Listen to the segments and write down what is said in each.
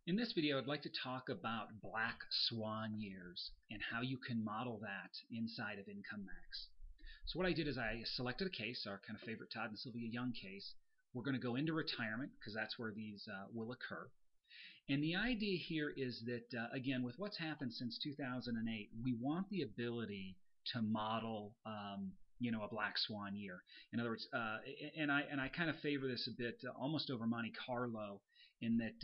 In this video, I'd like to talk about Black Swan years and how you can model that inside of IncomeMax. So what I did is I selected a case, our kind of favorite Todd and Sylvia Young case. We're going to go into retirement because that's where these will occur. And the idea here is that, again, with what's happened since 2008, we want the ability to model a Black Swan year. In other words, and I kind of favor this a bit, almost over Monte Carlo, in that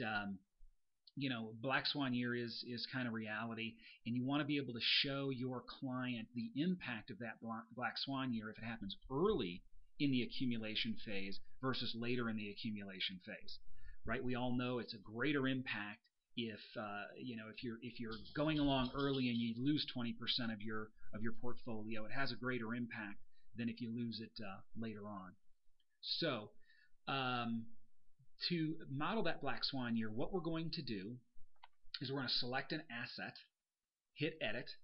Black Swan year is kind of reality, and you want to be able to show your client the impact of that Black Swan year if it happens early in the accumulation phase versus later in the accumulation phase. Right? We all know it's a greater impact if if you're going along early and you lose 20% of your portfolio. It has a greater impact than if you lose it later on. So to model that Black Swan year, what we're going to do is we're going to select an asset, hit edit,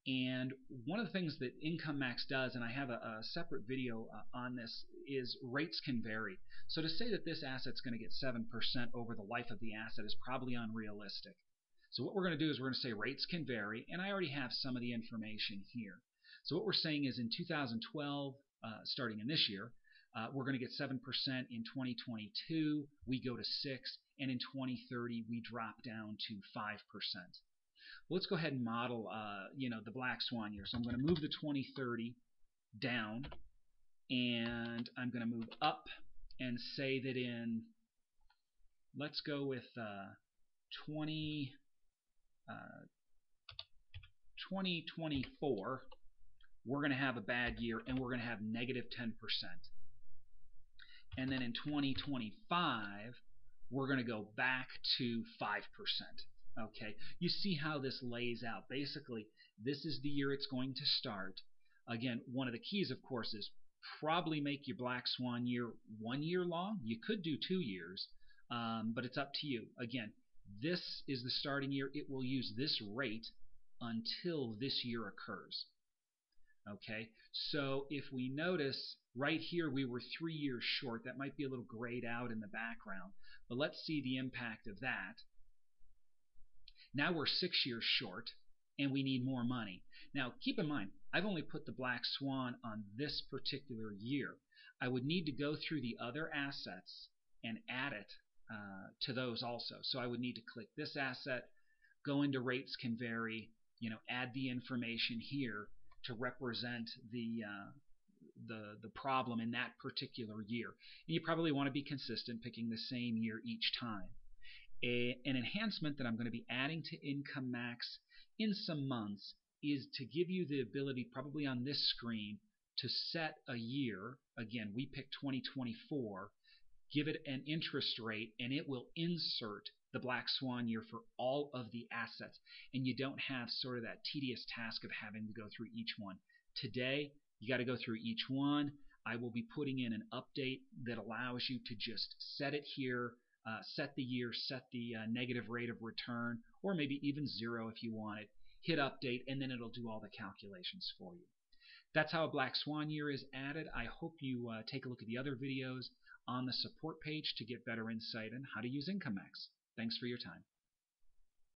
and one of the things that IncomeMax does, and I have a separate video on this, is rates can vary. So to say that this asset's going to get 7% over the life of the asset is probably unrealistic. So what we're going to do is we're going to say rates can vary, and I already have some of the information here. So what we're saying is in 2012, starting in this year, we're going to get 7%. In 2022, we go to 6, and in 2030, we drop down to 5%. Well, let's go ahead and model, the Black Swan year. So I'm going to move the 2030 down, and I'm going to move up and say that in, let's go with 2024, we're going to have a bad year, and we're going to have negative 10%. And then in 2025, we're going to go back to 5%. Okay, you see how this lays out. Basically, this is the year it's going to start. Again, one of the keys, of course, is probably make your Black Swan year 1 year long. You could do 2 years, but it's up to you. Again, this is the starting year. It will use this rate until this year occurs. Okay, so if we notice right here we were 3 years short. That might be a little grayed out in the background, but let's see the impact of that. Now we're 6 years short, and we need more money. Now keep in mind, I've only put the Black Swan on this particular year. I would need to go through the other assets and add it to those also. So I would need to click this asset, go into rates can vary, add the information here to represent the problem in that particular year. And you probably want to be consistent, picking the same year each time. An enhancement that I'm going to be adding to IncomeMax in some months is to give you the ability, probably on this screen, to set a year. Again, we pick 2024, give it an interest rate, and it will insert the Black Swan year for all of the assets, and you don't have sort of that tedious task of having to go through each one. Today, you got to go through each one. I will be putting in an update that allows you to just set it here, set the year, set the negative rate of return, or maybe even 0 if you want it. Hit update, and then it'll do all the calculations for you. That's how a Black Swan year is added. I hope you take a look at the other videos on the support page to get better insight on how to use IncomeMax. Thanks for your time.